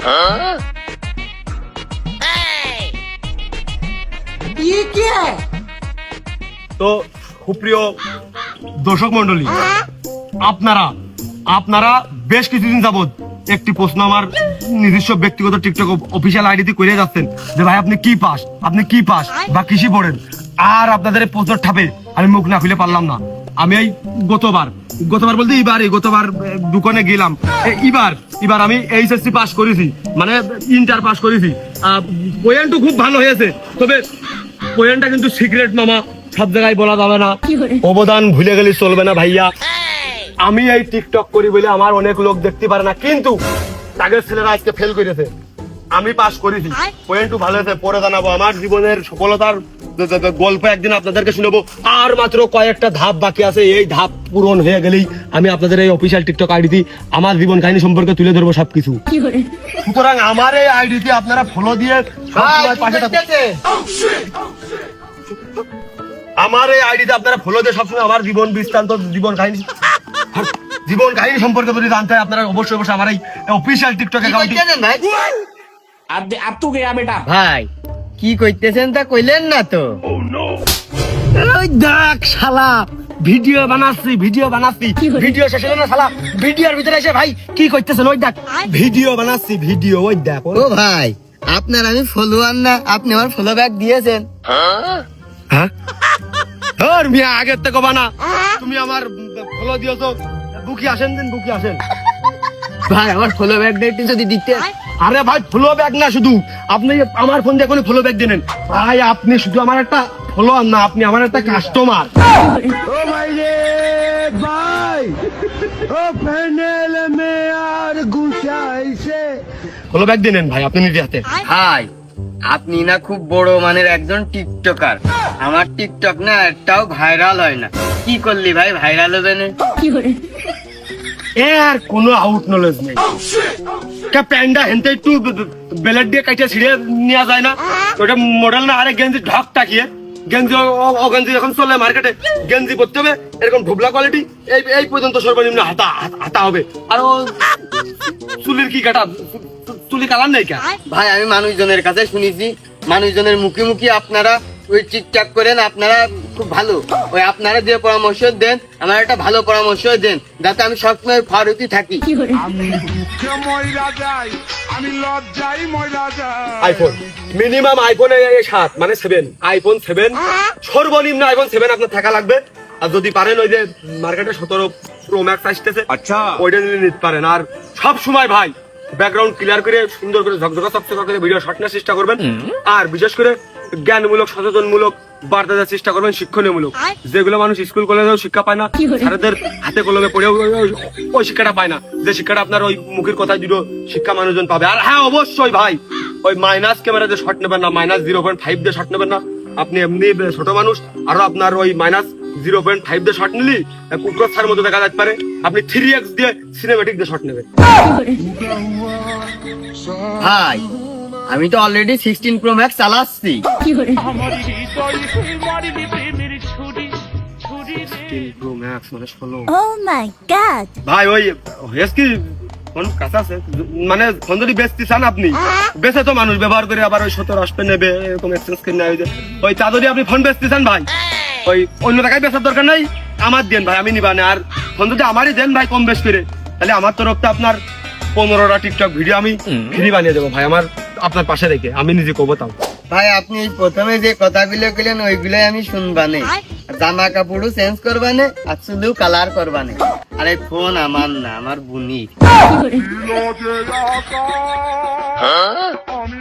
ये क्या है? তো সুপ্রিয় দর্শক মন্ডলী, আপনারা বেশ কিছুদিন যাবত একটি প্রশ্ন আমার নিজস্ব ব্যক্তিগত টিকটক অফিসিয়াল আইডিতে করে যাচ্ছেন যে ভাই আপনি কি পাস বা কৃষি পড়েন। আর আপনাদের এই প্রশ্ন ঠাপে আমি মুখ না খুলে পারলাম না। আমি এই গতবার বলতে গতবার দোকানে গেলাম। এবার আমি এইচএসসি পাস করেছি, মানে ইন্টার পাস করেছি। পয়েন্টও খুব ভালো হয়েছে, তবে পয়েন্টটা কিন্তু সিক্রেট মামা, সব জায়গায় বলা যাবে না। অবদান ভুলে গেলে চলবে না ভাইয়া। আমি এই টিকটক করি বলে আমার অনেক লোক দেখতে পারে না, কিন্তু তাদের ছেলেরা আজকে ফেল করেছে। আমি পাস করেছি, পয়েন্টও ভালো হয়েছে। পরে জানাবো আমার জীবনের সফলতার গল্প, একদিন আপনাদেরকে শুনবো। আর মাত্র কয়েকটা ধাপ বাকি আছে, এই ধাপ পূরণ হয়ে গেলেই আমি আপনাদের এই অফিসিয়াল টিকটক আইডিতে আমার জীবন কাহিনী সম্পর্কে তুলে ধরবো সবকিছু। সুতরাং আমার এই আইডিতে আপনারা ফলো দিয়ে সবসময় পাশে থাকুন। আমার এই আইডিতে আপনারা ফলো দিয়ে সবসময় আমার জীবন বৃত্তান্ত, জীবন কাহিনী সম্পর্কে যদি জানতে হয় আপনারা অবশ্যই আমার এই অফিসিয়াল টিকটক অ্যাকাউন্টে। ভাই কি কইতেছেন তা কইলেন না তো? ওই দেখ শালা, ভিডিও বানাচ্ছি ভিডিও শেষ হলো না শালা, ভিডিওর ভিতরে এসে ভাই কি করতেছেন? ওই দেখ ভিডিও বানাচ্ছি, ওই দেখ। ও ভাই, আপনার আমি ফলোয়ার না, আপনি আমার ফলো ব্যাক দিয়েছেন। হ্যাঁ ধর মিয়া, আগের থেকে বানা। তুমি আমার ফলো দিয়েছো, বুকি আসেন। ভাই আমার ফলো ব্যাক একটু যদি দিতেন। আরে ভাই ফলো ব্যাক না, শুধু আপনি আমার ফোন দিয়ে কোনো ফলো ব্যাক দিলেন ভাই। আপনি শুধু আমার একটা ফলোয়ার না, আপনি আমার একটা কাস্টমার। ও ভাই রে ভাই, ও প্যানেল মে আর গুছাইছে। ফলো ব্যাক দিলেন ভাই আপনি নিজে হাতে। ভাই আপনি না খুব বড় মানের একজন টিকটকার, আমার টিকটক না একটাও ভাইরাল হয় না। কি করলি ভাই ভাইরাল হবে না? এর কোনো আউট নলেজ নেই। প্যান্ডা হেনতে একটু বেলেট দিয়ে কাটিয়ে ছিঁড়ে নেওয়া যায় না? ওটা মডেল না, আরে গেঞ্জি ঢক টাকিয়ে গেঞ্জি গেঞ্জি এখন চলে মার্কেটে, গেঞ্জি পরতে হবে এরকম ঢুবলা কোয়ালিটি, এই পর্যন্ত সর্বনিম্ন হাতা হবে। আর ও চুলির কি কাটা, চুলি কালার নেই কে? ভাই আমি মানুষজনের কাছে শুনেছি, মানুষজনের মুখে মুখে আপনারা ওই টিকটক করেন, আপনারা খুব ভালো। ওই আপনারা যে পরামর্শ দেন আমার একটা ভালো পরামর্শ দেন, যাতে আমি সবসময় ফারুকি থাকি। আমি দুঃখে ময়রা যাই, আমি লজ্জায় ময়রা যাই। আইফোন মিনিমাম আইফোন 7 মানে 7, আইফোন 7 সর্বনিম্ন আইফোন 7 আপনার থাকা লাগবে। আর যদি পারেন ওই যে মার্কেটে 17 প্রো ম্যাক্স আসতেছে, আচ্ছা ওইটা নিতে পারেন। আর সব সময় ভাই ব্যাকগ্রাউন্ড ক্লিয়ার করে সুন্দর করে ঝকঝকা চকচকা করে ভিডিও শট নেওয়ার চেষ্টা করবেন। আর বিশেষ করে জ্ঞানমূলক, সচেতনমূলক বার্তা দেওয়ার চেষ্টা করবেন, শিক্ষণীয়মূলক, যেগুলো মানুষ স্কুল কলেজেও শিক্ষা পায় না, স্যারদের হাতে কলমে পড়েও ওই শিক্ষাটা পায় না, যে শিক্ষাটা আপনার ওই মুখের কথায় দুটো শিক্ষা মানুষজন পাবে। আর হ্যাঁ অবশ্যই ভাই ওই মাইনাস ক্যামেরা দিয়ে শট নেবেন না, -0.5 দিয়ে শট নেবেন না। আপনি এমনি ছোট মানুষ, আরো আপনার ওই -0.5 দিয়ে শট নিলি কুকুরের মতো দেখা যেতে পারে। আপনি 3x দিয়ে সিনেমেটিক দিয়ে শট নেবেন। ভাই আমি তো অলরেডি 16 প্রো ম্যাক্স চালাচ্ছি। Oh my god! ভাই ওই কি ফোন কাছে আছে, মানে ফোন যদি বেচতে চান আপনি, বেচে তো মানুষ ব্যবহার করে আবার ওই 17 নেবে, এরকম এক্সচেঞ্জ করে নেয়। ওই তা যদি আপনি ফোন বেচতে চান ভাই, ওই অন্য টাকায় বেচার দরকার নাই, আমার দেন ভাই, আমি নিবা না। আর ফোন যদি আমারই দেন ভাই কম বেশ করে, তাহলে আমার তরফতে আপনার 15টা টিকটক ভিডিও আমি ফ্রি বানিয়ে দেবো ভাই, আমার আপনার পাশে রেখে আমি নিজে করবো। তাও ভাই আপনি প্রথমে যে কথাগুলো কইলেন ওইগুলোই আমি শুনবানে, জামা কাপড়ও চেঞ্জ করবানে, আর চুলও কালার করবানে। আর এই ফোন আমার না, আমার বুনির। আমি